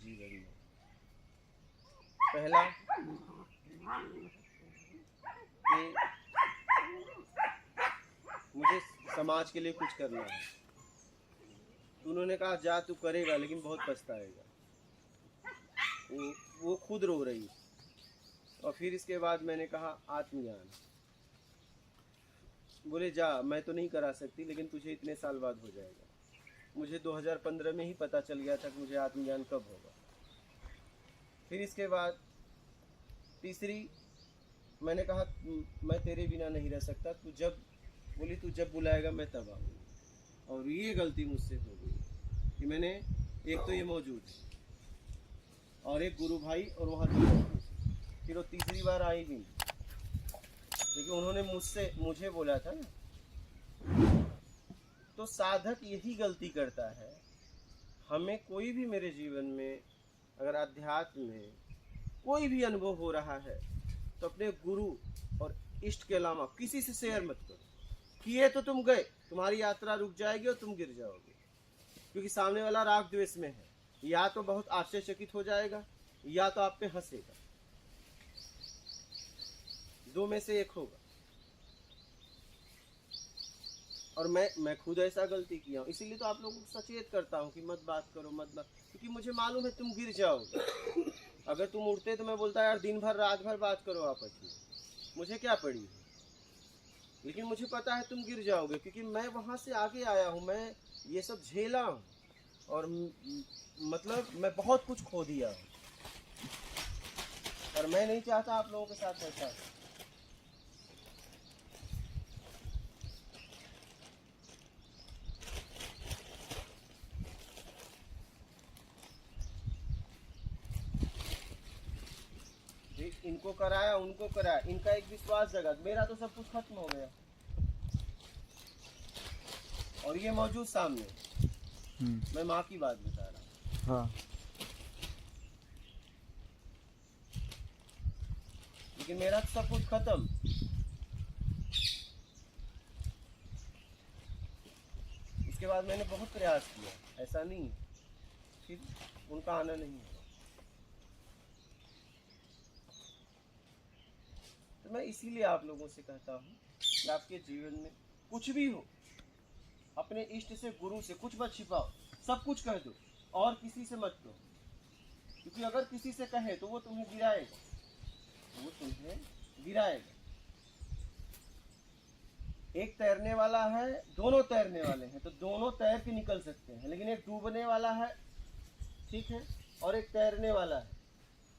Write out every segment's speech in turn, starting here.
जीवन में। पहला कि मुझे समाज के लिए कुछ करना है। तो उन्होंने कहा जा तू करेगा लेकिन बहुत पछताएगा। वो खुद रो रही। और फिर इसके बाद मैंने कहा आत्मज्ञान। बोले जा मैं तो नहीं करा सकती लेकिन तुझे इतने साल बाद हो जाएगा। मुझे 2015 में ही पता चल गया था कि मुझे आत्मज्ञान कब होगा। फिर इसके बाद तीसरी मैंने कहा मैं तेरे बिना नहीं रह सकता, तू जब बोली तू जब बुलाएगा मैं तब आऊँगी। और ये गलती मुझसे हो गई कि मैंने एक तो ये मौजूद है और एक गुरु भाई और वहाँ फिर वो तीसरी बार आई भी नहीं, क्योंकि उन्होंने मुझे बोला था ना। तो साधक यही गलती करता है। हमें कोई भी मेरे जीवन में अगर अध्यात्म में कोई भी अनुभव हो रहा है तो अपने गुरु और इष्ट के अलावा किसी से शेयर मत करो। किए तो तुम गए, तुम्हारी यात्रा रुक जाएगी और तुम गिर जाओगे, क्योंकि सामने वाला राग द्वेष में है। या तो बहुत आश्चर्यचकित हो जाएगा या तो आप पे हंसेगा, दो में से एक होगा। और मैं खुद ऐसा गलती किया हूँ, इसीलिए तो आप लोगों को सचेत करता हूँ कि मत बात करो, क्योंकि मुझे मालूम है तुम गिर जाओगे। अगर तुम उठते तो मैं बोलता यार दिन भर रात भर बात करो आपस में, मुझे क्या पड़ी है। लेकिन मुझे पता है तुम गिर जाओगे, क्योंकि मैं वहाँ से आगे आया हूँ, मैं ये सब झेला हूँ और मतलब मैं बहुत कुछ खो दिया हूँ। और मैं नहीं चाहता आप लोगों के साथ ऐसा हो। इनको कराया उनको कराया, इनका एक विश्वास जगा, मेरा तो सब कुछ खत्म हो गया। और ये मौजूद सामने, मैं माँ की बात बता रहा हूँ। हाँ। लेकिन मेरा तो सब कुछ खत्म। इसके बाद मैंने बहुत प्रयास किया, ऐसा नहीं है, फिर उनका आना नहीं है। तो मैं इसीलिए आप लोगों से कहता हूँ कि आपके जीवन में कुछ भी हो, अपने इष्ट से गुरु से कुछ मत छिपाओ, सब कुछ कह दो और किसी से मत कहो। क्योंकि अगर किसी से कहे तो वो तुम्हें गिराएगा, एक तैरने वाला है, दोनों तैरने वाले हैं तो दोनों तैर के निकल सकते हैं। लेकिन एक डूबने वाला है, ठीक है, और एक तैरने वाला है,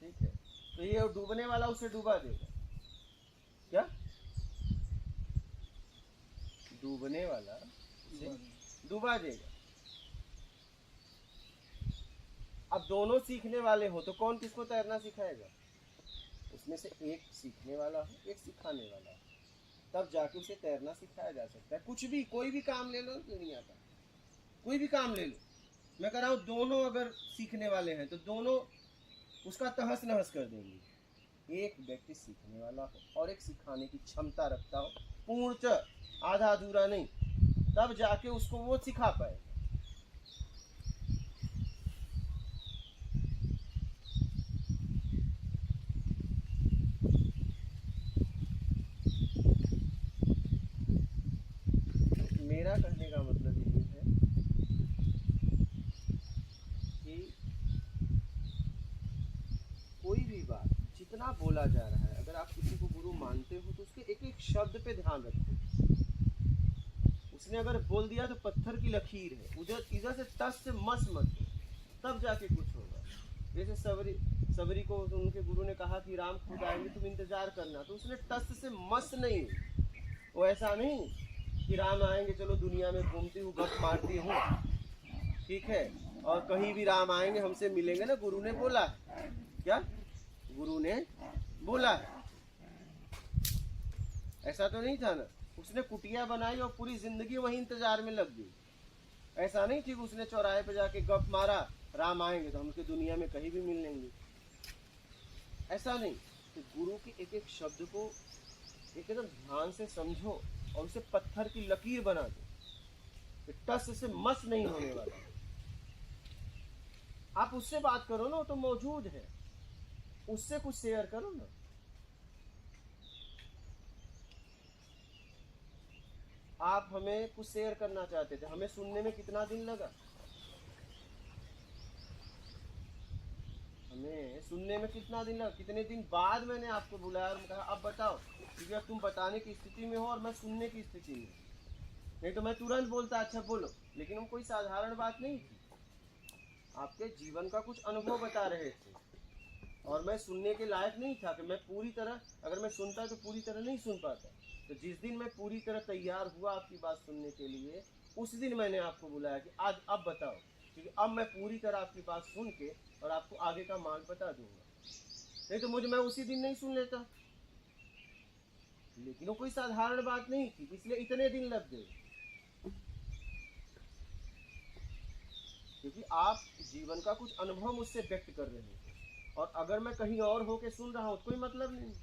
ठीक है, तो ये डूबने वाला उसे डुबा देगा। क्या? डूबने वाला उसे डुबा देगा। अब दोनों सीखने वाले हो तो कौन किसको तैरना सिखाएगा? उसमें से एक सीखने वाला हो, एक सिखाने वाला हो, तब जाके उसे तैरना सिखाया जा सकता है। कुछ भी, कोई भी काम ले लो दुनिया का, कोई भी काम ले लो, मैं कह रहा हूँ दोनों अगर सीखने वाले हैं तो दोनों उसका तहस नहस कर देंगे। एक व्यक्ति सीखने वाला हो और एक सिखाने की क्षमता रखता हो, पूर्णतः, आधा अधूरा नहीं, तब जाके उसको वो सिखा पाए। मेरा कहने का मतलब यही है कि कोई भी बात जितना बोला जा रहा है, अगर आप किसी को गुरु मानते हो तो उसके एक एक शब्द पे ध्यान रखो। उसने अगर बोल दिया तो पत्थर की लकीर है, उधर इधर से तस से मस मत, तब जाके कुछ होगा। जैसे सबरी को उनके गुरु ने कहा कि राम खुद आएंगे, तुम इंतजार करना, तो उसने तस से मस नहीं, वो ऐसा नहीं कि राम आएंगे चलो दुनिया में घूमती हूँ गप मारती हूँ, ठीक है, और कहीं भी राम आएंगे हमसे मिलेंगे ना, गुरु ने बोला है। क्या गुरु ने बोला है? ऐसा तो नहीं था ना। उसने कुटिया बनाई और पूरी जिंदगी वही इंतजार में लग गई। ऐसा नहीं थी उसने चौराहे पे जाके गप मारा राम आएंगे तो हम उसके दुनिया में कहीं भी मिल लेंगे, ऐसा नहीं। तो गुरु के एक एक शब्द को एकदम ध्यान से समझो और उसे पत्थर की लकीर बना दो, टस से मस नहीं होने वाला। आप उससे बात करो ना, वो तो मौजूद है, उससे कुछ शेयर करो ना। आप हमें कुछ शेयर करना चाहते थे, हमें सुनने में कितना दिन लगा, हमें सुनने में कितना दिन लगा, कितने दिन बाद मैंने आपको बुलाया और कहा अब बताओ, क्योंकि अब तुम बताने की स्थिति में हो और मैं सुनने की स्थिति में। नहीं तो मैं तुरंत बोलता अच्छा बोलो, लेकिन वो कोई साधारण बात नहीं थी, आपके जीवन का कुछ अनुभव बता रहे थे और मैं सुनने के लायक नहीं था कि मैं पूरी तरह, अगर मैं सुनता तो पूरी तरह नहीं सुन पाता। तो जिस दिन मैं पूरी तरह तैयार हुआ आपकी बात सुनने के लिए, उस दिन मैंने आपको बुलाया कि आज अब बताओ, क्योंकि अब मैं पूरी तरह आपकी बात सुन के और आपको आगे का मार्ग बता दूंगा। नहीं तो मैं उसी दिन नहीं सुन लेता। लेकिन वो कोई साधारण बात नहीं थी, इसलिए इतने दिन लग गए, क्योंकि आप जीवन का कुछ अनुभव मुझसे व्यक्त कर रहे हैं और अगर मैं कहीं और होके सुन रहा हूं तो कोई मतलब नहीं,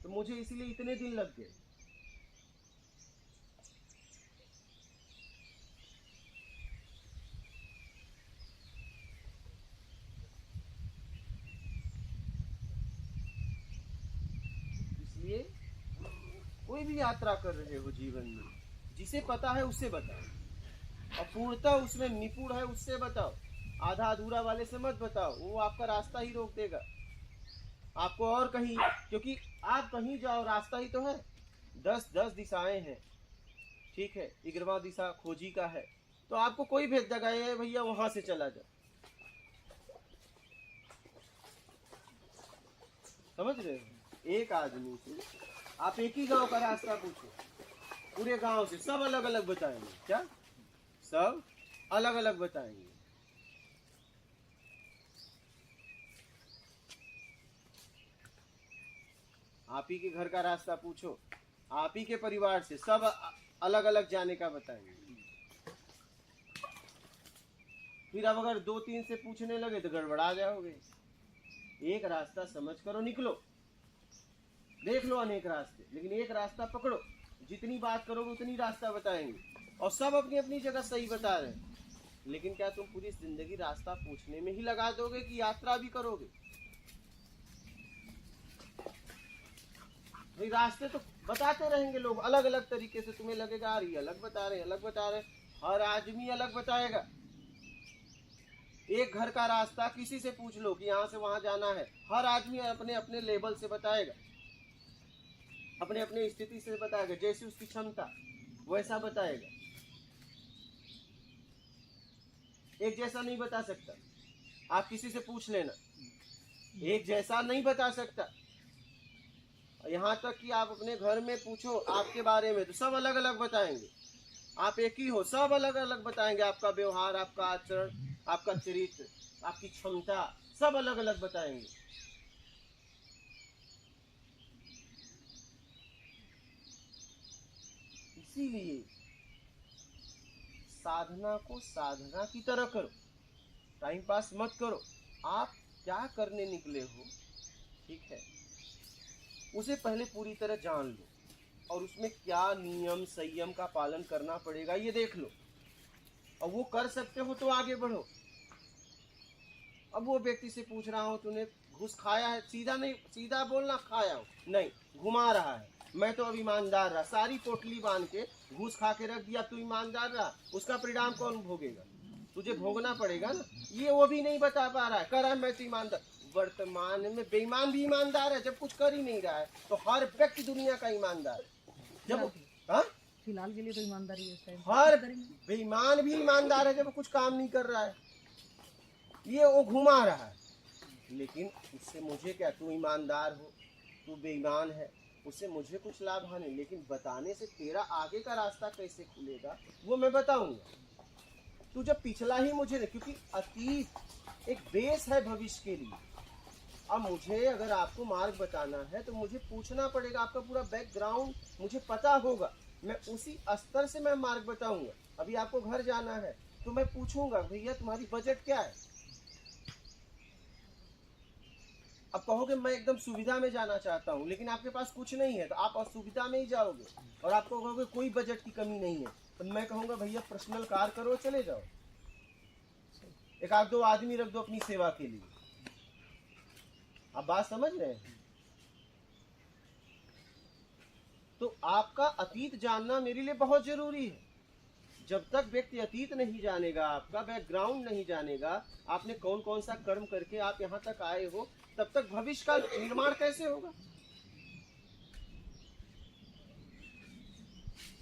तो मुझे इसीलिए इतने दिन लग गए। इसलिए कोई भी यात्रा कर रहे हो जीवन में, जिसे पता है उससे बताओ और पूर्णतः उसमें निपुण है उससे बताओ, आधा अधूरा वाले से मत बताओ, वो आपका रास्ता ही रोक देगा आपको और कहीं, क्योंकि आप कहीं जाओ रास्ता ही तो है, 10 दिशाएं हैं, ठीक है, 11वां दिशा खोजी का है, तो आपको कोई भेज देगा ये भैया वहां से चला जा, समझ रहे हो। एक आदमी से आप एक ही गांव का रास्ता पूछो, पूरे गांव से सब अलग अलग बताएंगे, क्या सब अलग अलग बताएंगे। आप ही के घर का रास्ता पूछो, आप ही के परिवार से सब अलग अलग जाने का बताएंगे। फिर अब अगर 2-3 से पूछने लगे तो गड़बड़ा जाओगे। एक रास्ता समझ करो निकलो, देख लो अनेक रास्ते, लेकिन एक रास्ता पकड़ो, जितनी बात करोगे उतनी रास्ता बताएंगे और सब अपनी अपनी जगह सही बता रहे हैं। लेकिन क्या तुम पूरी जिंदगी रास्ता पूछने में ही लगा दोगे कि यात्रा भी करोगे? भाई रास्ते तो बताते रहेंगे लोग अलग अलग तरीके से, तुम्हें लगेगा यार ये अलग बता रहे, अलग बता रहे, हर आदमी अलग बताएगा। एक घर का रास्ता किसी से पूछ लो कि यहाँ से वहां जाना है, हर आदमी अपने अपने लेवल से बताएगा, अपने अपने स्थिति से बताएगा, जैसी उसकी क्षमता वैसा बताएगा, एक जैसा नहीं बता सकता। आप किसी से पूछ लेना, एक जैसा नहीं बता सकता। यहाँ तक कि आप अपने घर में पूछो आपके बारे में तो सब अलग अलग बताएंगे। आप एक ही हो, सब अलग अलग बताएंगे, आपका व्यवहार, आपका आचरण, आपका चरित्र, आपकी क्षमता, सब अलग अलग बताएंगे। इसीलिए साधना को साधना की तरह करो, टाइम पास मत करो। आप क्या करने निकले हो, ठीक है, उसे पहले पूरी तरह जान लो और उसमें क्या नियम संयम का पालन करना पड़ेगा ये देख लो, और वो कर सकते हो तो आगे बढ़ो। अब वो व्यक्ति से पूछ रहा हूँ तूने घूस खाया है, सीधा नहीं, सीधा बोलना खाया हूँ नहीं, घुमा रहा है, मैं तो अब ईमानदार रहा, सारी पोटली बांध के घूस खा के रख दिया, तू ईमानदार रहा, उसका परिणाम कौन भोगेगा? तुझे भोगना पड़ेगा ना। ये वो भी नहीं बता पा रहा है, कर रहा है मैं तो ईमानदार। वर्तमान में बेईमान भी ईमानदार है जब कुछ कर ही नहीं रहा है, तो हर व्यक्ति दुनिया का ईमानदार है जब, हाँ फिलहाल के लिए तो ईमानदारी है, हर बेईमान भी ईमानदार है जब कुछ काम नहीं कर रहा है। ये वो घुमा रहा है, लेकिन उससे मुझे क्या, तू ईमानदार हो, तू बेईमान है, उससे मुझे कुछ लाभ हानि, लेकिन बताने से तेरा आगे का रास्ता कैसे खुलेगा वो मैं बताऊंगा। तू जब पिछला ही मुझे, क्योंकि अतीत एक बेस है भविष्य के लिए। अब मुझे अगर आपको मार्ग बताना है तो मुझे पूछना पड़ेगा, आपका पूरा बैकग्राउंड मुझे पता होगा, मैं उसी स्तर से मैं मार्ग बताऊंगा। अभी आपको घर जाना है तो मैं पूछूंगा भैया तुम्हारी बजट क्या है। अब कहोगे मैं एकदम सुविधा में जाना चाहता हूँ, लेकिन आपके पास कुछ नहीं है तो आप असुविधा में ही जाओगे, और आपको कहोगे कोई बजट की कमी नहीं है तो मैं कहूँगा भैया पर्सनल कार करो चले जाओ। एक आध दो आदमी रख दो अपनी सेवा के लिए। आप बात समझ रहे हैं? तो आपका अतीत जानना मेरे लिए बहुत जरूरी है। जब तक व्यक्ति अतीत नहीं जानेगा, आपका बैकग्राउंड नहीं जानेगा, आपने कौन कौन सा कर्म करके आप यहाँ तक आए हो, तब तक भविष्य का निर्माण कैसे होगा?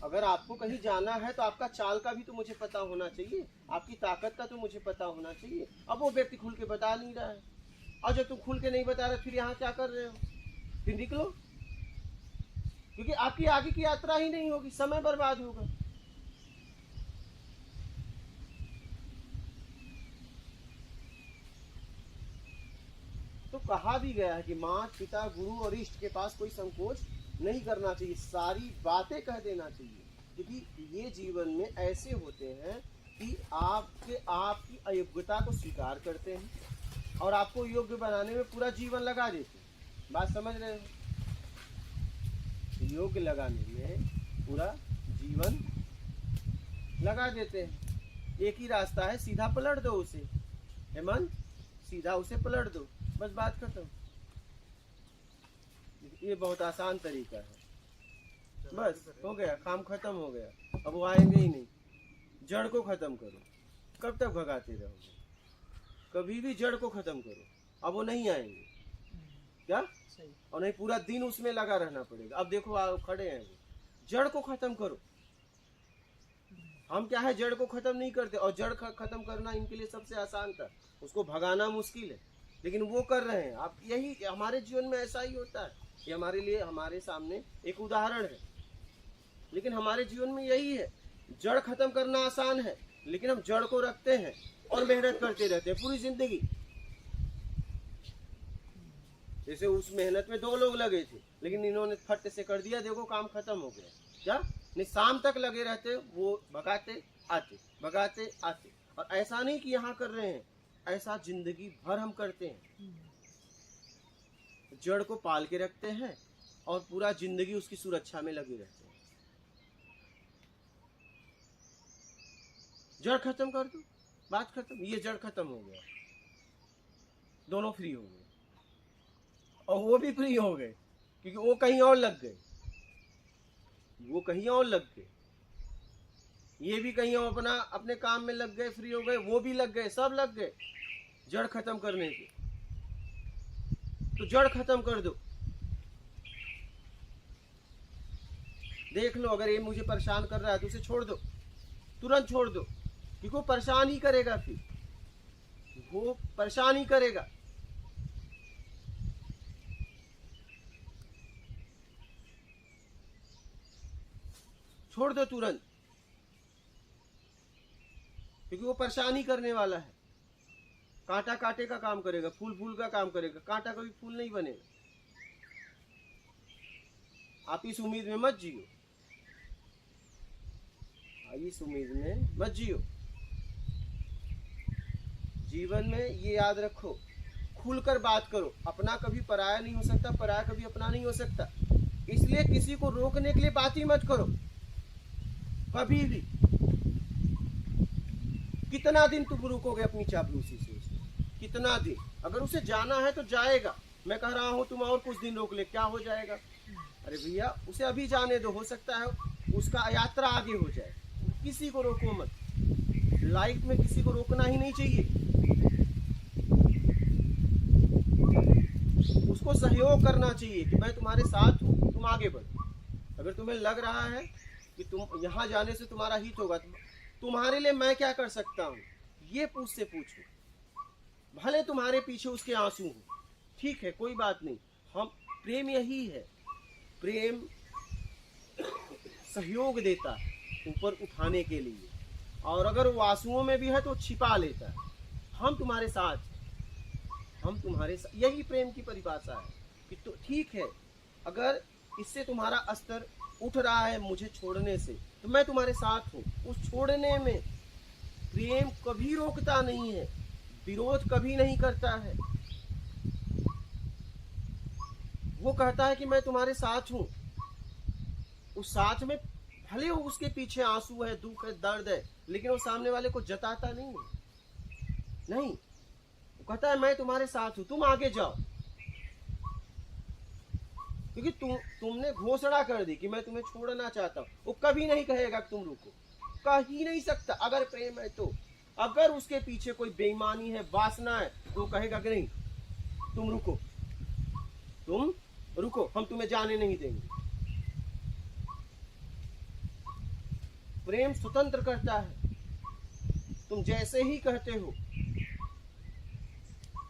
अगर आपको कहीं जाना है तो आपका चाल का भी तो मुझे पता होना चाहिए, आपकी ताकत का तो मुझे पता होना चाहिए। अब वो व्यक्ति खुल के बता नहीं रहा है, और जब तुम खुल के नहीं बता रहे फिर यहाँ क्या कर रहे हो? फिर निकलो, क्योंकि आपकी आगे की यात्रा ही नहीं होगी, समय बर्बाद होगा। तो कहा भी गया है कि माँ, पिता, गुरु और इष्ट के पास कोई संकोच नहीं करना चाहिए, सारी बातें कह देना चाहिए, क्योंकि ये जीवन में ऐसे होते हैं कि आपकी अयोग्यता को स्वीकार करते हैं और आपको योग्य बनाने में पूरा जीवन लगा देते हैं। बात समझ रहे हो? योग्य लगाने में पूरा जीवन लगा देते हैं। एक ही रास्ता है, सीधा पलट दो उसे। हेमंत, सीधा उसे पलट दो, बस बात खत्म। ये बहुत आसान तरीका है, बस हो गया, काम खत्म हो गया। अब वो आएंगे ही नहीं। जड़ को खत्म करो। कब तक भगाते रहोगे? कभी भी जड़ को खत्म करो, अब वो नहीं आएंगे। क्या? और नहीं, पूरा दिन उसमें लगा रहना पड़ेगा। अब देखो आप खड़े हैं, वो जड़ को खत्म करो। हम क्या है, जड़ को खत्म नहीं करते, और जड़ खत्म करना इनके लिए सबसे आसान था, उसको भगाना मुश्किल है, लेकिन वो कर रहे हैं। आप यही हमारे जीवन में ऐसा ही होता है। ये हमारे लिए, हमारे सामने एक उदाहरण है, लेकिन हमारे जीवन में यही है। जड़ खत्म करना आसान है, लेकिन हम जड़ को रखते हैं और मेहनत करते रहते हैं पूरी जिंदगी। जैसे उस मेहनत में 2 लोग लगे थे, लेकिन इन्होंने फट से कर दिया, देखो काम खत्म हो गया। क्या नहीं, शाम तक लगे रहते, वो भगाते आते, भगाते आते। और ऐसा नहीं कि यहाँ कर रहे हैं, ऐसा जिंदगी भर हम करते हैं। जड़ को पाल के रखते हैं और पूरा जिंदगी उसकी सुरक्षा में लगे रहते हैं। जड़ खत्म कर दो, बात खत्म। ये जड़ खत्म हो गया, दोनों फ्री हो गए, और वो भी फ्री हो गए, क्योंकि वो कहीं और लग गए, वो कहीं और लग गए, ये भी कहीं और अपने काम में लग गए, फ्री हो गए, वो भी लग गए, सब लग गए जड़ खत्म करने के। तो जड़ खत्म कर दो। देख लो, अगर ये मुझे परेशान कर रहा है तो उसे छोड़ दो, तुरंत छोड़ दो, क्योंकि वो परेशान ही करेगा, फिर वो परेशान ही करेगा। छोड़ दो तुरंत, क्योंकि वो परेशान ही करने वाला है। कांटा कांटे का काम करेगा, फूल फूल का काम करेगा, कांटा कभी फूल नहीं बनेगा। आप इस उम्मीद में मत जियो, इस उम्मीद में मत जियो। जीवन में ये याद रखो, खुलकर बात करो। अपना कभी पराया नहीं हो सकता, पराया कभी अपना नहीं हो सकता। इसलिए किसी को रोकने के लिए बात ही मत करो कभी भी। कितना दिन तुम रुकोगे अपनी चापलूसी से? कितना दिन? अगर उसे जाना है तो जाएगा। मैं कह रहा हूं तुम और कुछ दिन रोक ले, क्या हो जाएगा? अरे भैया, उसे अभी जाने दो, हो सकता है उसका यात्रा आगे हो जाए। किसी को रोको मत, लाइफ में किसी को रोकना ही नहीं चाहिए। उसको सहयोग करना चाहिए कि मैं तुम्हारे साथ हूँ, तुम आगे बढ़ो। अगर तुम्हें लग रहा है कि तुम यहाँ जाने से तुम्हारा हित होगा, तुम्हारे लिए मैं क्या कर सकता हूँ, ये से पूछो। भले तुम्हारे पीछे उसके आंसू हो, ठीक है, कोई बात नहीं। हम प्रेम यही है, प्रेम सहयोग देता है ऊपर उठाने के लिए, और अगर वो आंसुओं में भी है तो छिपा लेता है। हम तुम्हारे साथ, हम तुम्हारे साथ, यही प्रेम की परिभाषा है कि तो ठीक है, अगर इससे तुम्हारा स्तर उठ रहा है मुझे छोड़ने से, तो मैं तुम्हारे साथ हूँ। उस छोड़ने में प्रेम कभी रोकता नहीं है, विरोध कभी नहीं करता है। वो कहता है कि मैं तुम्हारे साथ हूँ। उस साथ में भले उसके पीछे आंसू है, दुख है, दर्द है, लेकिन वो सामने वाले को जताता नहीं है। नहीं, वो कहता है मैं तुम्हारे साथ हूं, तुम आगे जाओ। क्योंकि तुमने घोषणा कर दी कि मैं तुम्हें छोड़ना चाहता हूं। वो कभी नहीं कहेगा कि तुम रुको, कह ही नहीं सकता। अगर प्रेम है तो, अगर उसके पीछे कोई बेईमानी है, वासना है, तो कहेगा कि नहीं तुम रुको, तुम रुको, हम तुम्हें जाने नहीं देंगे। प्रेम स्वतंत्र करता है, तुम जैसे ही कहते हो।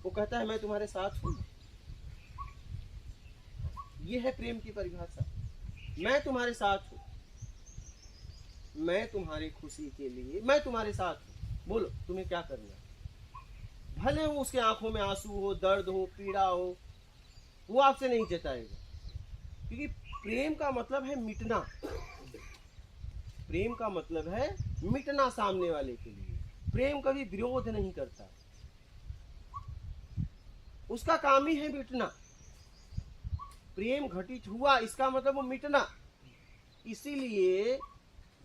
वो कहता है मैं तुम्हारे साथ हूं। ये है प्रेम की परिभाषा। मैं तुम्हारे साथ हूं, मैं तुम्हारी खुशी के लिए, मैं तुम्हारे साथ हूं। बोलो तुम्हें क्या करना है। भले वो उसके आंखों में आंसू हो, दर्द हो, पीड़ा हो, वो आपसे नहीं जताएगा। क्योंकि प्रेम का मतलब है मिटना। प्रेम का मतलब है मिटना सामने वाले के लिए। प्रेम कभी विरोध नहीं करता, उसका काम ही है मिटना। प्रेम घटित हुआ इसका मतलब वो मिटना। इसीलिए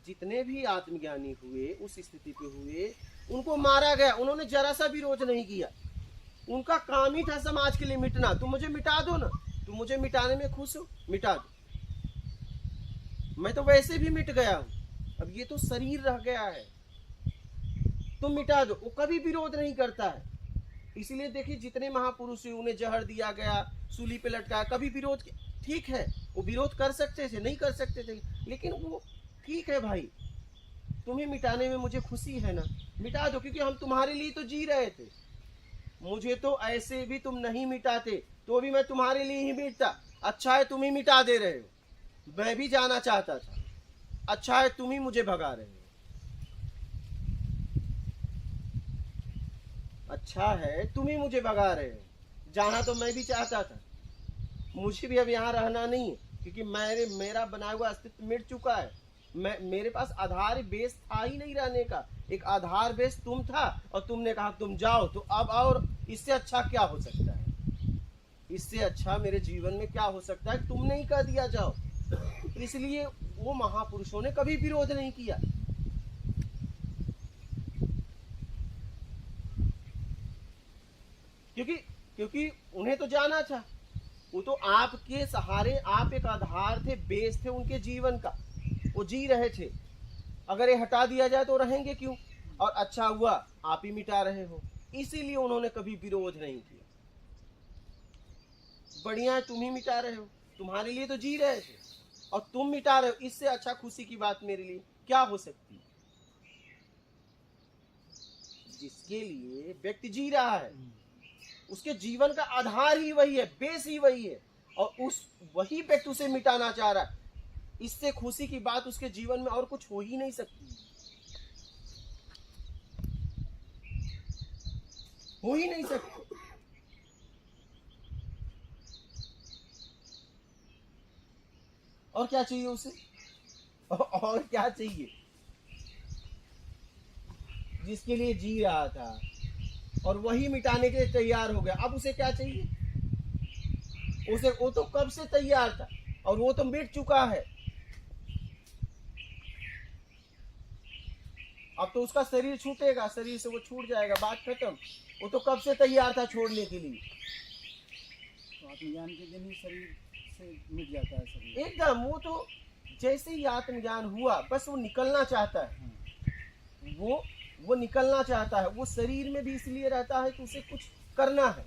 जितने भी आत्मज्ञानी हुए, उस स्थिति पे हुए, उनको मारा गया, उन्होंने जरा सा विरोध नहीं किया। उनका काम ही था समाज के लिए मिटना। तुम मुझे मिटा दो ना, तुम मुझे मिटाने में खुश हो, मिटा दो, मैं तो वैसे भी मिट गया हूं, अब ये तो शरीर रह गया है, तुम मिटा दो। वो कभी विरोध नहीं करता है। इसीलिए देखिए जितने महापुरुष हुए, उन्हें जहर दिया गया, सूली पे लटकाया, कभी विरोध। ठीक है, वो विरोध कर सकते थे, नहीं कर सकते थे, लेकिन वो ठीक है भाई, तुम्हें मिटाने में मुझे खुशी है ना, मिटा दो, क्योंकि हम तुम्हारे लिए तो जी रहे थे। मुझे तो ऐसे भी तुम नहीं मिटाते तो भी मैं तुम्हारे लिए ही मिटता। अच्छा है तुम ही मिटा दे रहे हो, मैं भी जाना चाहता था। अच्छा है तुम ही मुझे भगा रहे हो। अच्छा है तुम ही मुझे भगा रहे हो। जाना तो मैं भी चाहता था, मुझे भी अब यहाँ रहना नहीं है, क्योंकि मेरा बनाया हुआ अस्तित्व मिट चुका है। मेरे पास आधार बेस था ही नहीं रहने का। एक आधार बेस तुम था, और तुमने कहा तुम जाओ, तो अब और इससे अच्छा क्या हो सकता है। इससे अच्छा मेरे जीवन में क्या हो सकता है, तुमने ही कह दिया जाओ। इसलिए वो महापुरुषों ने कभी विरोध नहीं किया। क्योंकि उन्हें तो जाना था, वो तो आपके सहारे, आप एक आधार थे, बेस थे उनके जीवन का, वो जी रहे थे। अगर ये हटा दिया जाए तो रहेंगे क्यों, और अच्छा हुआ आप ही मिटा रहे हो। इसीलिए उन्होंने कभी विरोध नहीं किया। बढ़िया है तुम ही मिटा रहे हो, तुम्हारे लिए तो जी रहे थे, और तुम मिटा रहे हो, इससे अच्छा खुशी की बात मेरे लिए क्या हो सकती है। जिसके लिए व्यक्ति जी रहा है, उसके जीवन का आधार ही वही है, बेस ही वही है, और वही व्यक्ति उसे मिटाना चाह रहा है। इससे खुशी की बात उसके जीवन में और कुछ हो ही नहीं सकती, हो ही नहीं सकती। और क्या चाहिए उसे, और क्या चाहिए। जिसके लिए जी रहा था और वही मिटाने के लिए तैयार हो गया, अब उसे क्या चाहिए। वो तो कब से तैयार था, और वो तो मिट चुका है। अब तो उसका शरीर छूटेगा, शरीर से वो छूट जाएगा, बात खत्म। वो तो कब से तैयार था छोड़ने के लिए। तो आत्मज्ञान के दिन ही शरीर से मिट जाता है शरीर एकदम। वो तो जैसे ही आत्मज्ञान हुआ, बस वो निकलना चाहता है। वो निकलना चाहता है। वो शरीर में भी इसलिए रहता है कि उसे कुछ करना है,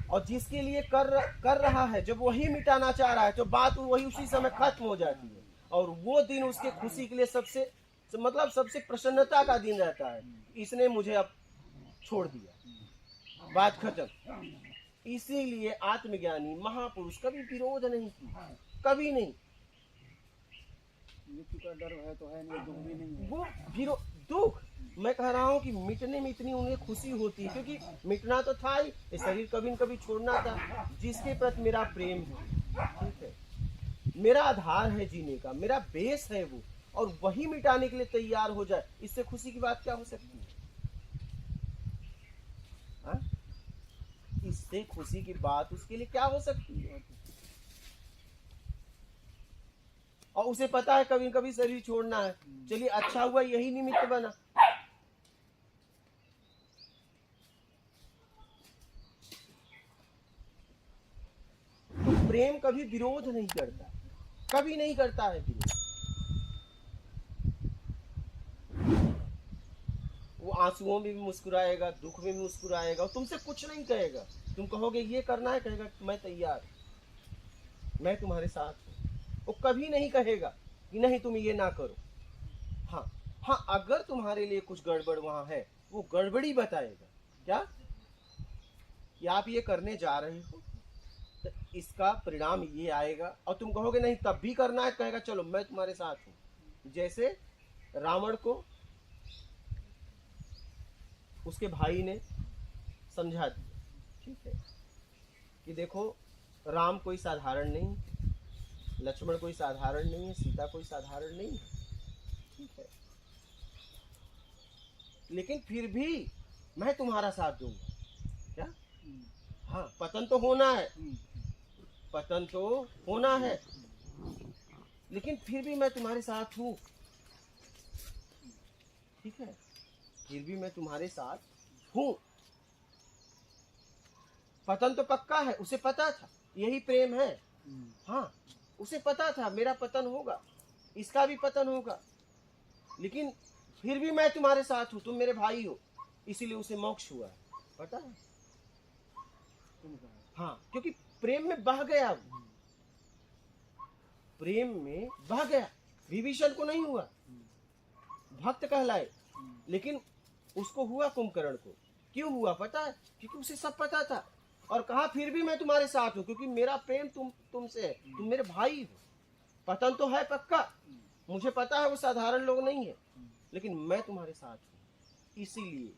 और जिसके लिए कर रहा है, जब वही मिटाना चाह रहा है, तो बात वही उसी समय खत्म हो जाती है। और वो दिन उसके खुशी के लिए सबसे प्रसन्नता का दिन रहता है। इसने मुझे अब छोड़ दिया, बात खत्म। इसीलिए आत्मज्ञानी महापुरुष कभी विरोध नहीं किया, कभी नहीं। मृत्यु का डर है तो है नहीं, दुख भी नहीं है। वो दुख, मैं कह रहा हूँ कि मिटने में इतनी उन्हें खुशी होती है, क्योंकि मिटना तो था ही, ये शरीर कभी न कभी छोड़ना था। जिसके प्रति मेरा प्रेम है, ठीक है, मेरा आधार है जीने का, मेरा बेस है वो, और वही मिटाने के लिए तैयार हो जाए, इससे खुशी की बात क्या हो सकती है। हा? इससे खुशी की बात उसके लिए क्या हो सकती है। और उसे पता है कभी कभी शरीर छोड़ना है, चलिए अच्छा हुआ यही निमित्त बना। प्रेम कभी विरोध नहीं करता, कभी नहीं करता है विरोध। वो आंसुओं में भी मुस्कुराएगा, दुख में भी मुस्कुराएगा, और तुमसे कुछ नहीं कहेगा। तुम कहोगे ये करना है, कहेगा मैं तैयार, मैं तुम्हारे साथ हूं। वो कभी नहीं कहेगा कि नहीं तुम ये ना करो। हाँ हाँ, अगर तुम्हारे लिए कुछ गड़बड़ वहां है, वो गड़बड़ी बताएगा। क्या कि आप ये करने जा रहे हो तो इसका परिणाम ये आएगा, और तुम कहोगे नहीं तब भी करना है, कहेगा चलो मैं तुम्हारे साथ हूं। जैसे रावण को उसके भाई ने समझा दिया, ठीक है, कि देखो राम कोई साधारण नहीं, लक्ष्मण कोई साधारण नहीं है, सीता कोई साधारण नहीं है, ठीक है, लेकिन फिर भी मैं तुम्हारा साथ दूंगा। क्या? हाँ, पतन तो होना है, पतन तो होना है, लेकिन फिर भी मैं तुम्हारे साथ हूं, ठीक है, फिर भी मैं तुम्हारे साथ हूं। पतन तो पक्का है, उसे पता था, यही प्रेम है। हाँ, उसे पता था मेरा पतन होगा, इसका भी पतन होगा, लेकिन फिर भी मैं तुम्हारे साथ हूं, तुम मेरे भाई हो, इसीलिए उसे मोक्ष हुआ है। पता है? हाँ, क्योंकि प्रेम में बह गया वो, प्रेम में बह गया। विभीषण को नहीं हुआ, भक्त कहलाए, लेकिन उसको हुआ कुंभकर्ण को। क्यों हुआ पता है? क्योंकि उसे सब पता था, और कहा फिर भी मैं तुम्हारे साथ हूं, क्योंकि मेरा प्रेम तुमसे है, तुम मेरे भाई हो। पतन तो है पक्का, मुझे पता है वो साधारण लोग नहीं है, लेकिन मैं तुम्हारे साथ हूं, इसीलिए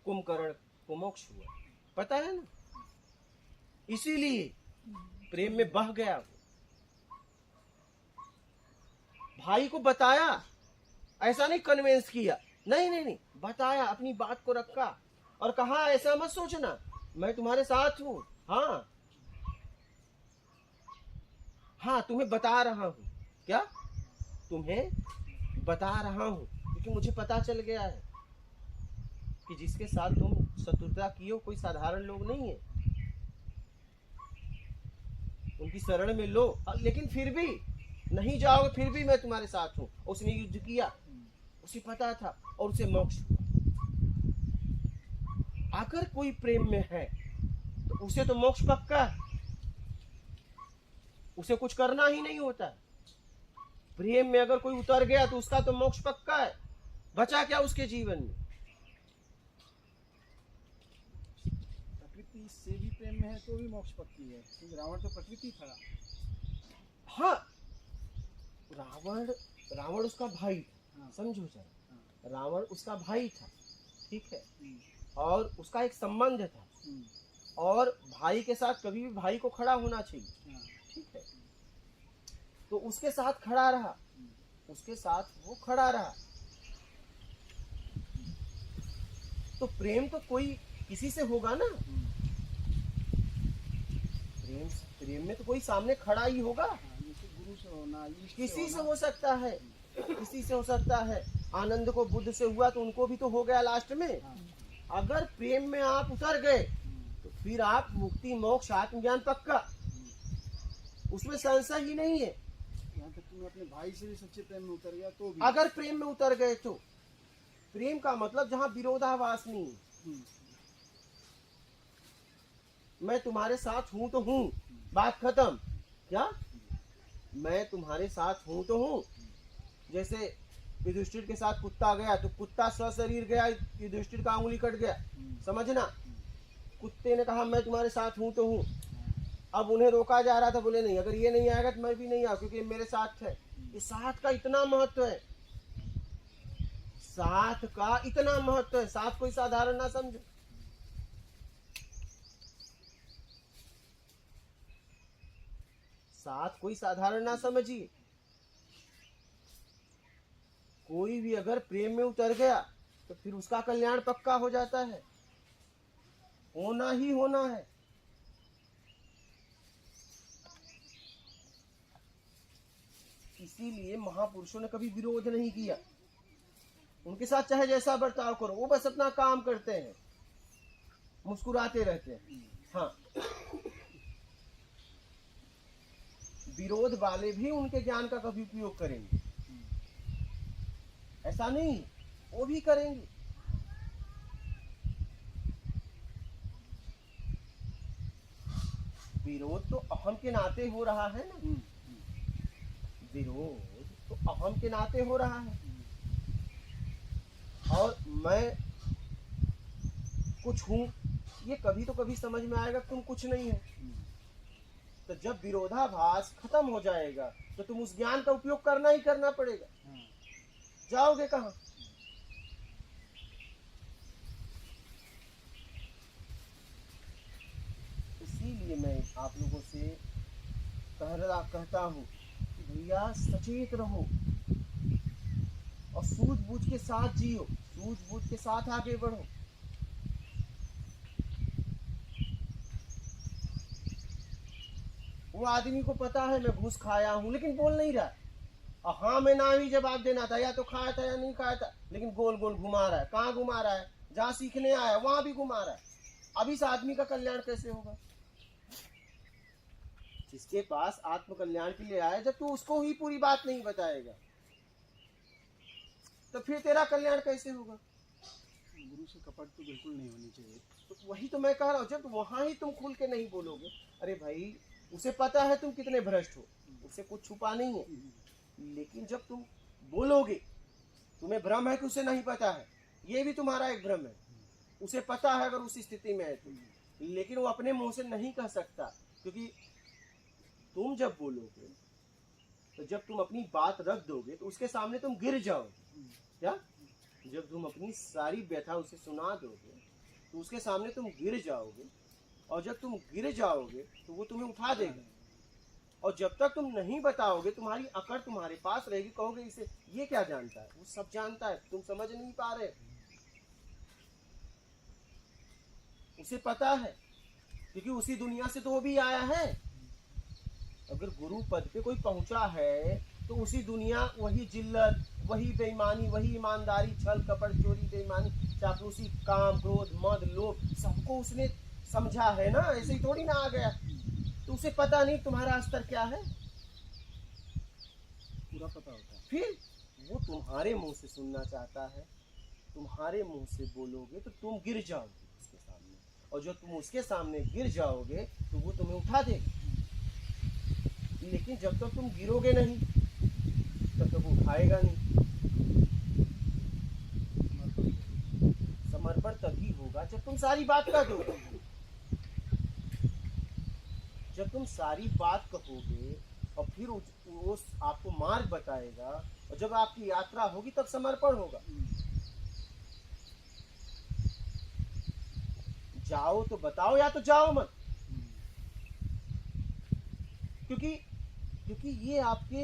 कुंभकर्ण को मोक्ष हुआ। पता है ना? इसीलिए प्रेम में बह गया वो। भाई को बताया, ऐसा नहीं कन्विंस किया, नहीं नहीं नहीं, बताया, अपनी बात को रखा और कहा ऐसा मत सोचना, मैं तुम्हारे साथ हूं। हाँ हाँ, तुम्हें बता रहा हूं। क्या? तुम्हें बता रहा हूं, क्योंकि मुझे पता चल गया है कि जिसके साथ तुम शत्रुता की हो कोई साधारण लोग नहीं है, उनकी शरण में लो, लेकिन फिर भी नहीं जाओगे, फिर भी मैं तुम्हारे साथ हूं। उसने युद्ध किया, उसे पता था, और उसे मोक्ष हुआ। अगर कोई प्रेम में है तो उसे तो मोक्ष पक्का है, उसे कुछ करना ही नहीं होता है। प्रेम में अगर कोई उतर गया तो उसका तो मोक्ष पक्का है, बचा क्या उसके जीवन में? प्रकृति से भी प्रेम में है तो भी मोक्ष पक्की है, क्योंकि रावण तो प्रकृति था। हाँ, रावण उसका भाई था। हाँ। समझो जरा, रावण उसका भाई था, ठीक है, और उसका एक संबंध था, और भाई के साथ कभी भी भाई को खड़ा होना चाहिए, ठीक है, तो उसके साथ खड़ा रहा, उसके साथ वो खड़ा रहा। तो प्रेम तो कोई किसी से होगा ना, प्रेम में तो कोई सामने खड़ा ही होगा। गुरु से होना, किसी से हो सकता है, किसी से हो सकता है। आनंद को बुद्ध से हुआ तो उनको भी तो हो गया लास्ट में। अगर प्रेम में आप उतर गए तो फिर आप मुक्ति, मोक्ष, आत्मज्ञान पक्का, उसमें संशय ही नहीं है। यहाँ तक तुम अपने भाई से भी सच्चे प्रेम में उतर गया तो भी, अगर प्रेम में उतर गए तो प्रेम का मतलब जहां विरोधाभास नहीं है, मैं तुम्हारे साथ हूं तो हूं, बात खत्म। क्या? मैं तुम्हारे साथ हूं तो हूं। जैसे युधिष्ठिर के साथ कुत्ता गया तो कुत्ता स्वशरीर गया, युधिष्ठिर का उंगली कट गया, समझना। कुत्ते ने कहा मैं तुम्हारे साथ हूं तो हूं। अब उन्हें रोका जा रहा था, बोले नहीं, अगर ये नहीं आएगा तो मैं भी नहीं आऊं, क्योंकि मेरे साथ है। ये साथ का इतना महत्व है, साथ का इतना महत्व है। साथ कोई साधारण ना समझो। साथ कोई साधारण ना समझिए। कोई भी अगर प्रेम में उतर गया तो फिर उसका कल्याण पक्का हो जाता है, होना ही होना है। इसीलिए महापुरुषों ने कभी विरोध नहीं किया। उनके साथ चाहे जैसा बर्ताव करो, वो बस अपना काम करते हैं, मुस्कुराते रहते हैं। हाँ, विरोध वाले भी उनके ज्ञान का कभी उपयोग करेंगे, ऐसा नहीं, वो भी करेंगे। विरोध तो अहम के नाते हो रहा है ना, विरोध तो अहम के नाते हो रहा है। और मैं कुछ हूं, ये कभी तो कभी समझ में आएगा तुम कुछ नहीं हो। तो जब विरोधाभास खत्म हो जाएगा तो तुम उस ज्ञान का उपयोग करना ही करना पड़ेगा, जाओगे कहां? इसीलिए मैं आप लोगों से कहता हूं कि भैया सचेत रहो और सूझबूझ के साथ जियो, सूझबूझ के साथ आगे बढ़ो। वो आदमी को पता है मैं घूस खाया हूं, लेकिन बोल नहीं रहा, और हाँ में ना ही जवाब देना था, या तो खाया था या नहीं खाया था, लेकिन गोल गोल घुमा रहा है। कहाँ घुमा रहा है? जहां सीखने आया वहां भी घुमा रहा है। अब इस आदमी का कल्याण कैसे होगा? जिसके पास आत्म कल्याण के लिए आया, जब तू उसको ही पूरी बात नहीं बताएगा तो फिर तेरा कल्याण कैसे होगा? गुरु से कपट तो बिल्कुल नहीं होनी चाहिए। तो वही तो मैं कह रहा हूँ, जब वहां ही तुम खुल के नहीं बोलोगे, अरे भाई उसे पता है तुम कितने भ्रष्ट हो, उसे कुछ छुपा नहीं है, लेकिन जब तुम बोलोगे, तुम्हें भ्रम है कि उसे नहीं पता है, ये भी तुम्हारा एक भ्रम है। उसे पता है अगर उस स्थिति में है तुम, लेकिन वो अपने मुंह से नहीं कह सकता, क्योंकि तुम जब बोलोगे तो जब तुम अपनी बात रख दोगे तो उसके सामने तुम गिर जाओगे। क्या? जब तुम अपनी सारी व्यथा उसे सुना दोगे तो उसके सामने तुम गिर जाओगे, और जब तुम गिर जाओगे तो वो तुम्हें उठा देगा। और जब तक तुम नहीं बताओगे, तुम्हारी अकड़ तुम्हारे पास रहेगी, कहोगे इसे ये क्या जानता है, वो सब जानता है, तुम समझ नहीं पा रहे। उसे पता है, क्योंकि उसी दुनिया से तो वो भी आया है। अगर गुरु पद पे कोई पहुंचा है तो उसी दुनिया, वही जिल्लत, वही बेईमानी, वही ईमानदारी, छल कपट, चोरी, बेईमानी, चापलूसी, काम, क्रोध, मद, लोभ, सबको उसने समझा है ना, ऐसे ही थोड़ी ना आ गया। तो उसे पता नहीं तुम्हारा स्तर क्या है, पूरा पता होता है। फिर वो तुम्हारे मुंह से सुनना चाहता है, तुम्हारे मुंह से बोलोगे तो तुम गिर जाओगे उसके सामने, और जब तुम उसके सामने गिर जाओगे तो वो तुम्हें उठा देगा। लेकिन जब तक तुम गिरोगे नहीं तब तक वो उठाएगा नहीं। समर्पण तभी होगा जब तुम सारी बात कह दोगे। जब तुम सारी बात कहोगे और फिर वो आपको मार्ग बताएगा, और जब आपकी यात्रा होगी तब समर्पण होगा। जाओ तो बताओ, या तो जाओ मत, क्योंकि ये आपके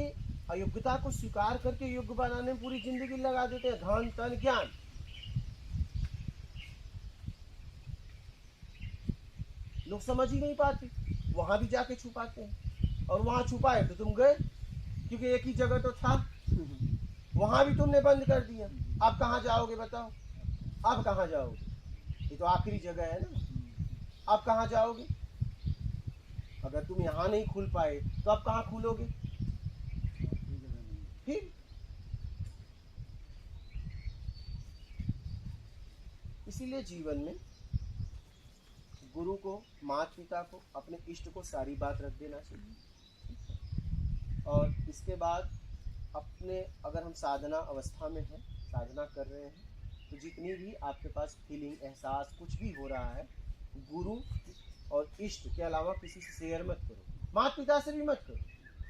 अयोग्यता को स्वीकार करके योग्य बनाने में पूरी जिंदगी लगा देते हैं, धन तन ज्ञान। लोग समझ ही नहीं पाते, वहां भी जाके छुपाते हैं, और वहां छुपाए तो तुम गए, क्योंकि एक ही जगह तो था, वहां भी तुमने बंद कर दिया। अब कहाँ जाओगे बताओ? अब कहाँ जाओगे? ये तो आखिरी जगह है ना, अब कहाँ जाओगे? अगर तुम यहाँ नहीं खुल पाए तो अब कहाँ खुलोगे? फिर इसीलिए जीवन में गुरु को, माता पिता को, अपने इष्ट को सारी बात रख देना चाहिए। और इसके बाद अपने, अगर हम साधना अवस्था में हैं, साधना कर रहे हैं, तो जितनी भी आपके पास फीलिंग, एहसास कुछ भी हो रहा है, गुरु और इष्ट के अलावा किसी से शेयर मत करो, माता पिता से भी मत करो,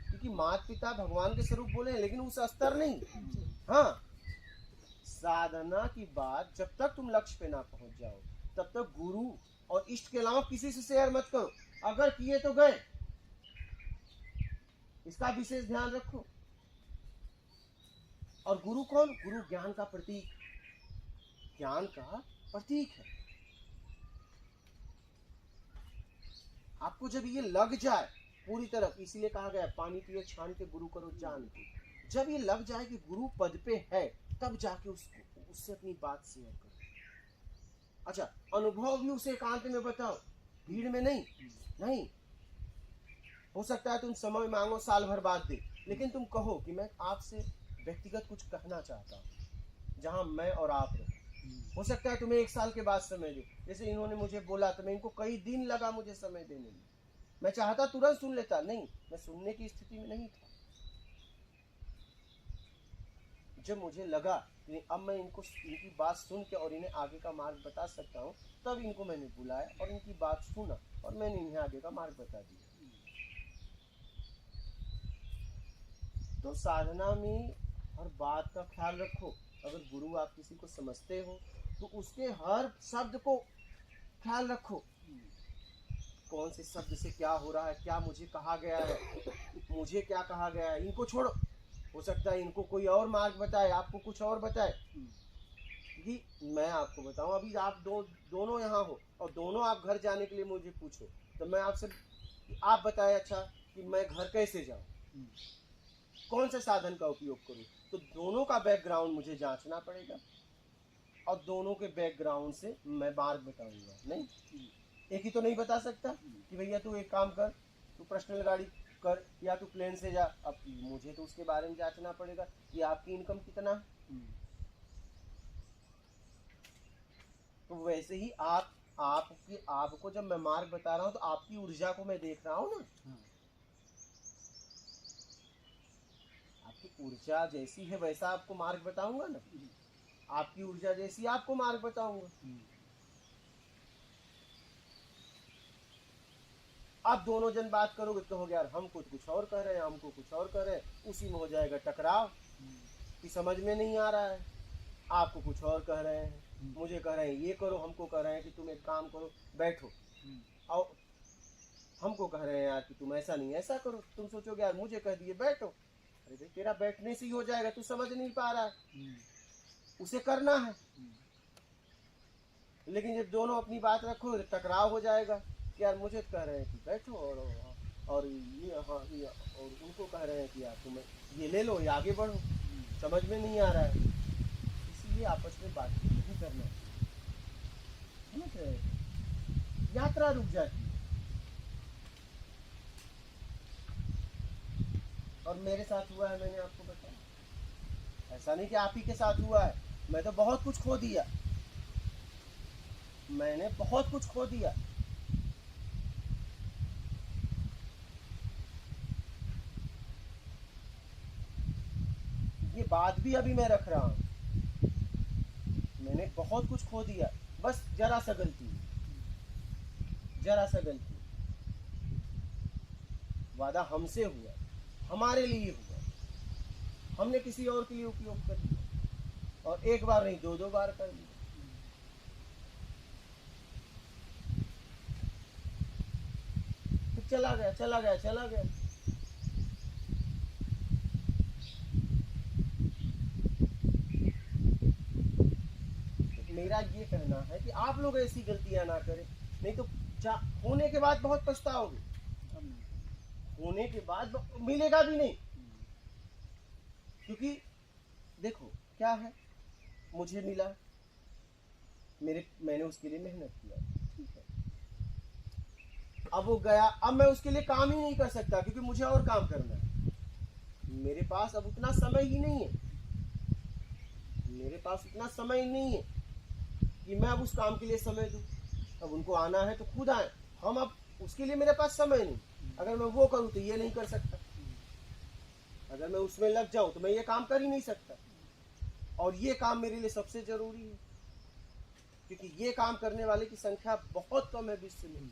क्योंकि माता पिता भगवान के स्वरूप बोले हैं, लेकिन उस स्तर नहीं। हाँ, साधना की बात जब तक तुम लक्ष्य पे ना पहुंच जाओ तब तक गुरु और इष्ट के अलावा किसी से शेयर मत करो। अगर किए तो गए, इसका विशेष ध्यान रखो। और गुरु कौन? गुरु ज्ञान का प्रतीक, ज्ञान का प्रतीक है। आपको जब ये लग जाए पूरी तरह, इसलिए कहा गया पानी पिए छान के, गुरु करो जान के। जब ये लग जाए कि गुरु पद पे है, तब जाके उससे अपनी बात शेयर करो। अच्छा, अनुभव भी उसे एकांत में बताओ, भीड़ में नहीं। हो सकता है तुम समय मांगो, साल भर बाद दे, लेकिन तुम कहो कि मैं आपसे व्यक्तिगत कुछ कहना चाहता हूँ जहां मैं और आप रहो। हो सकता है तुम्हें 1 साल के बाद समय दे, जैसे इन्होंने मुझे बोला तो मैं इनको कई दिन लगा मुझे समय देने में। मैं चाहता तुरंत सुन लेता, नहीं, मैं सुनने की स्थिति में नहीं था। जब मुझे लगा कि अब मैं इनकी बात सुन के और इन्हें आगे का मार्ग बता सकता हूँ, तब इनको मैंने बुलाया और इनकी बात सुना और मैंने इन्हें आगे का मार्ग बता दिया। तो साधना में हर बात का ख्याल रखो। अगर गुरु आप किसी को समझते हो तो उसके हर शब्द को ख्याल रखो। कौन से शब्द से क्या हो रहा है, क्या मुझे कहा गया है, मुझे क्या कहा गया है, इनको छोड़ो। हो सकता है इनको कोई और मार्ग बताए, आपको कुछ और बताए। कि मैं आपको बताऊं, अभी आप दोनों यहाँ हो और दोनों आप घर जाने के लिए मुझे पूछो, तो मैं आपसे आप बताए अच्छा कि मैं घर कैसे जाऊं, कौन से साधन का उपयोग करूं, तो दोनों का बैकग्राउंड मुझे जांचना पड़ेगा और दोनों के बैकग्राउंड से मैं मार्ग बताऊंगा। नहीं, एक ही तो नहीं बता सकता कि भैया तू एक काम कर, तू पर्सनल गाड़ी कर या तू प्लेन से जा। अब मुझे तो उसके बारे में जांचना पड़ेगा कि आपकी इनकम कितना है। तो वैसे ही आपको जब मैं मार्ग बता रहा हूँ तो आपकी ऊर्जा को मैं देख रहा हूँ ना। आपकी ऊर्जा जैसी है वैसा आपको मार्ग बताऊंगा ना। आपकी ऊर्जा जैसी आपको मार्ग बताऊंगा। आप दोनों जन बात करोगे, कहोगे यार हम कुछ और कह रहे हैं, हमको कुछ और कह रहे हैं, उसी में हो जाएगा टकराव कि समझ में नहीं आ रहा है। आपको कुछ और कह रहे हैं, मुझे कह रहे हैं ये करो, हमको कह रहे हैं कि तुम एक काम करो, बैठो, और हमको कह रहे हैं यार कि तुम ऐसा नहीं ऐसा करो। तुम सोचोगे यार मुझे कह दिए बैठो, अरे भाई तेरा बैठने से ही हो जाएगा, तू समझ नहीं पा रहा है, उसे करना है। लेकिन जब दोनों अपनी बात रखो टकराव हो जाएगा कि यार मुझे कह रहे हैं कि बैठो और ये और उनको कह रहे हैं कि यार तुम ये ले लो, ये आगे बढ़ो, समझ में नहीं आ रहा है। इसलिए आपस में बातचीत नहीं करना, समझ रहे हैं? यात्रा रुक जाती है। और मेरे साथ हुआ है, मैंने आपको बताया। ऐसा नहीं कि आप ही के साथ हुआ है, मैं तो बहुत कुछ खो दिया, मैंने बहुत कुछ खो दिया। ये बात भी अभी मैं रख रहा हूं, मैंने बहुत कुछ खो दिया, बस जरा सा गलती, जरा सा गलती। वादा हमसे हुआ, हमारे लिए हुआ, हमने किसी और के लिए उपयोग कर लिया, और एक बार नहीं 2-2 बार कर लिया। फिर चला गया चला गया चला गया। मेरा ये कहना है कि आप लोग ऐसी गलतियां ना करें, नहीं तो होने के बाद बहुत पछताओगे, होने के बाद मिलेगा भी नहीं। क्योंकि देखो क्या है, मुझे मिला, मैंने उसके लिए मेहनत किया, ठीक है, अब वो गया, अब मैं उसके लिए काम ही नहीं कर सकता क्योंकि मुझे और काम करना है। मेरे पास अब उतना समय ही नहीं है, मेरे पास उतना समय ही नहीं है कि मैं अब उस काम के लिए समय दूं। अब उनको आना है तो खुद आए, हम अब उसके लिए मेरे पास समय नहीं। अगर मैं वो करूं तो ये नहीं कर सकता, अगर मैं उसमें लग जाऊं तो मैं ये काम कर ही नहीं सकता। और ये काम मेरे लिए सबसे जरूरी है क्योंकि ये काम करने वाले की संख्या बहुत कम है विश्व में।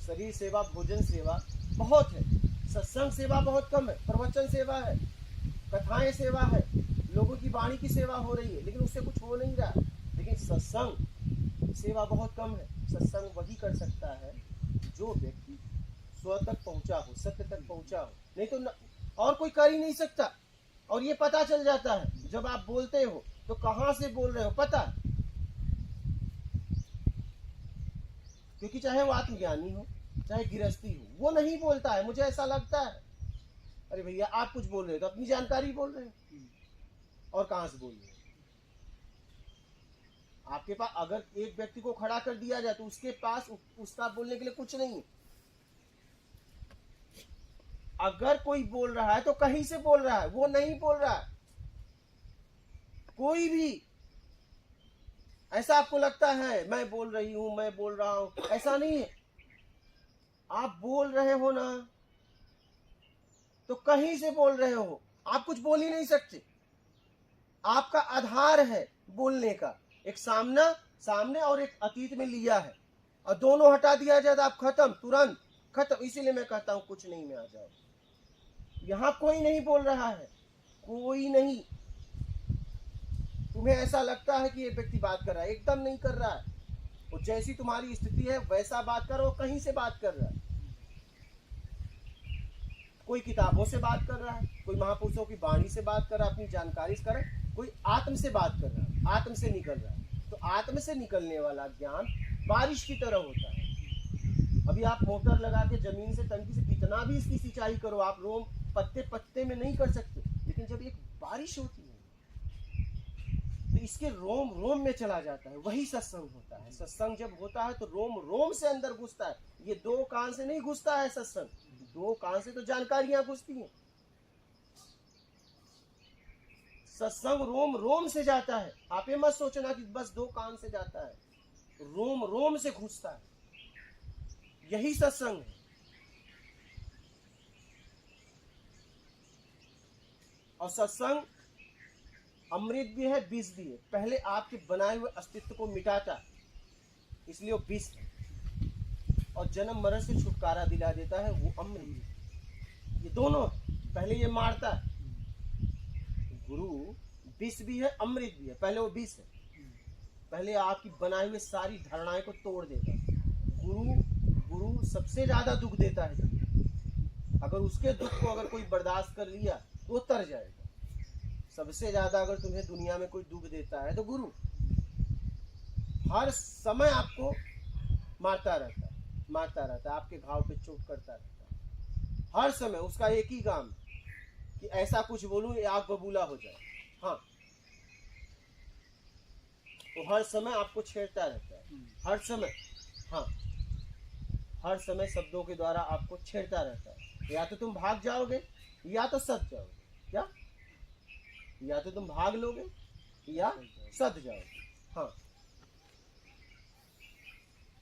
शरीर सेवा, भोजन सेवा बहुत है, सत्संग सेवा बहुत कम है, प्रवचन सेवा है, कथाएं सेवा है, लोगों की वाणी की सेवा हो रही है, लेकिन उससे कुछ हो नहीं रहा। लेकिन सत्संग सेवा बहुत कम है। सत्संग वही कर सकता है जो व्यक्ति स्व तक पहुंचा हो, सत्य तक पहुंचा हो, नहीं तो और कोई कर ही नहीं सकता। और ये पता चल जाता है जब आप बोलते हो तो कहां से बोल रहे हो पता, क्योंकि चाहे वो आत्मज्ञानी हो चाहे गृहस्थी हो, वो नहीं बोलता है। मुझे ऐसा लगता है अरे भैया आप कुछ बोल रहे हो तो अपनी जानकारी बोल रहे हो, और कहां से बोल रहे हो। आपके पास अगर एक व्यक्ति को खड़ा कर दिया जाए तो उसके पास उसका बोलने के लिए कुछ नहीं है। अगर कोई बोल रहा है तो कहीं से बोल रहा है, वो नहीं बोल रहा है। कोई भी ऐसा आपको लगता है मैं बोल रही हूं, मैं बोल रहा हूं, ऐसा नहीं है। आप बोल रहे हो ना तो कहीं से बोल रहे हो, आप कुछ बोल ही नहीं सकते। आपका आधार है बोलने का, एक सामने और एक अतीत में लिया है, और दोनों हटा दिया जाए तो आप खत्म, तुरंत खत्म। इसीलिए मैं कहता हूं कुछ नहीं में आ जाओ। यहां कोई नहीं बोल रहा है, कोई नहीं। तुम्हें ऐसा लगता है कि ये व्यक्ति बात कर रहा है, एकदम नहीं कर रहा है। वो जैसी तुम्हारी स्थिति है वैसा बात कर, वो कहीं से बात कर रहा है। कोई किताबों से बात कर रहा है, कोई महापुरुषों की वाणी से बात कर रहा है, अपनी जानकारी से कर रहा है, कोई आत्म से बात कर रहा है, आत्म से निकल रहा है। तो आत्म से निकलने वाला ज्ञान बारिश की तरह होता है। अभी आप मोटर लगा के जमीन से टंकी से कितना भी इसकी सिंचाई करो, आप रोम पत्ते पत्ते में नहीं कर सकते। लेकिन जब एक बारिश होती है तो इसके रोम रोम में चला जाता है, वही सत्संग होता है। सत्संग जब होता है तो रोम रोम से अंदर घुसता है। ये दो कान से नहीं घुसता है सत्संग, दो कान से तो जानकारियां घुसती हैं। सत्संग रोम रोम से जाता है। आप ये मत सोचना कि बस दो कान से जाता है, रोम रोम से घुसता है। यही सत्संग है। और सत्संग अमृत भी है, विष भी है। पहले आपके बनाए हुए अस्तित्व को मिटाता है, इसलिए वो विष है। और जन्म मरण से छुटकारा दिला देता है, वो अमृत है। ये दोनों, पहले ये मारता है। गुरु विष भी है, अमृत भी है। पहले वो विष है, पहले आपकी बनाई हुई सारी धारणाएं को तोड़ देता है। गुरु सबसे ज्यादा दुख देता है। अगर उसके दुख को अगर कोई बर्दाश्त कर लिया तो वो तर जाएगा। सबसे ज्यादा अगर तुम्हें दुनिया में कोई दुख देता है तो गुरु। हर समय आपको मारता रहता है, आपके घाव पे चोट करता रहता है। हर समय उसका एक ही काम कि ऐसा कुछ बोलूं ये आग बबूला हो जाए। हाँ, वो हर समय आपको छेड़ता रहता है, हर समय। हाँ, हर समय शब्दों के द्वारा आपको छेड़ता रहता है। या तो तुम भाग जाओगे या तो सद जाओगे। क्या? या तो तुम भाग लोगे या सद जाओगे। हाँ,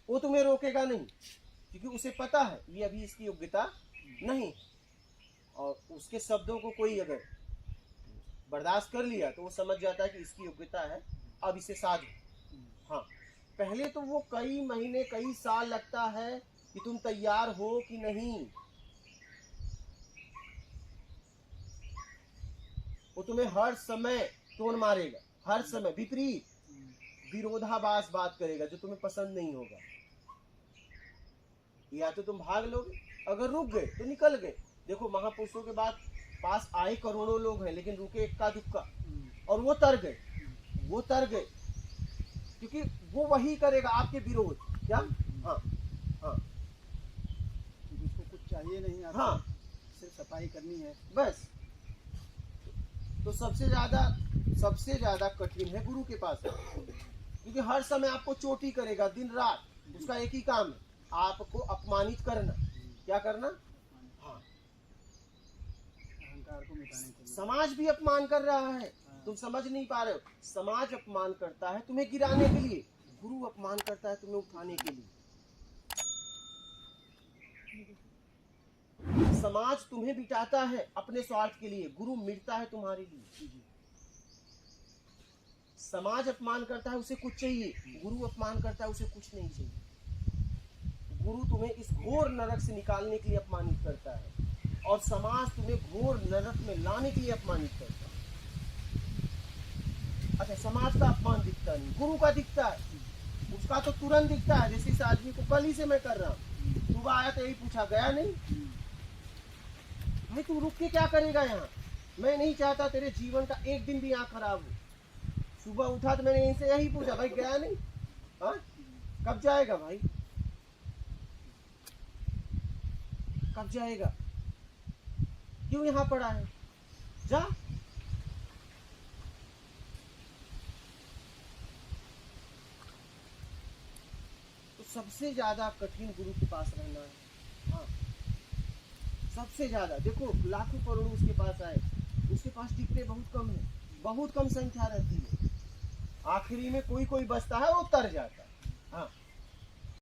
वो तुम्हें रोकेगा नहीं, क्योंकि उसे पता है ये अभी इसकी योग्यता नहीं। और उसके शब्दों को कोई अगर बर्दाश्त कर लिया तो वो समझ जाता है कि इसकी योग्यता है, अब इसे साधो। हाँ, पहले तो वो कई महीने कई साल लगता है कि तुम तैयार हो कि नहीं। वो तुम्हें हर समय टोन मारेगा, हर समय विपरीत विरोधाभास बात करेगा जो तुम्हें पसंद नहीं होगा। या तो तुम भाग लोगे, अगर रुक गए तो निकल गए। देखो, महापुरुषों के बाद पास आए करोड़ों लोग हैं, लेकिन रुके इक्का दुक्का, और वो तर गए क्योंकि वो वही करेगा आपके विरोध। क्या? हाँ हाँ, उसको कुछ चाहिए नहीं, आपको हाँ, सिर्फ सफाई करनी है बस। तो सबसे ज्यादा कठिन है गुरु के पास, क्योंकि हर समय आपको चोटी करेगा, दिन रात। उसका एक ही काम है, आपको अपमानित करना। क्या करना? हाँ, अहंकार को मिटाने के लिए। समाज भी अपमान कर रहा है, तुम समझ नहीं पा रहे हो। समाज अपमान करता है तुम्हें गिराने के लिए, गुरु अपमान करता है तुम्हें उठाने के लिए। समाज तुम्हें बिठाता है अपने स्वार्थ के लिए, गुरु मिटता है तुम्हारे लिए। समाज अपमान करता है, उसे कुछ चाहिए। गुरु अपमान करता है, उसे कुछ नहीं चाहिए। गुरु तुम्हें इस घोर नरक से निकालने के लिए अपमानित करता है, और समाज तुम्हें घोर नरक में लाने के लिए अपमानित करता है। अच्छा, समाज का अपमान दिखता नहीं, गुरु का दिखता है। उसका तो तुरंत दिखता है। जैसे इस आदमी को कल ही से मैं कर रहा हूँ, सुबह आया तो यही पूछा, गया नहीं। भाई तू रुक के क्या करेगा यहाँ? मैं नहीं चाहता तेरे जीवन का एक दिन भी यहाँ खराब हो। सुबह उठा तो मैंने इनसे यही पूछा, भाई गया नहीं? हाँ, कब जाएगा भाई, कब जाएगा? क्यों यहाँ पड़ा है? जा। सबसे ज्यादा कठिन गुरु के पास रहना है। हाँ, सबसे ज्यादा देखो, लाखों करोड़ों उसके पास आए, उसके पास टिकटें बहुत कम है, बहुत कम संख्या रहती है। आखिरी में कोई कोई बचता है, वो तर जाता है। हाँ,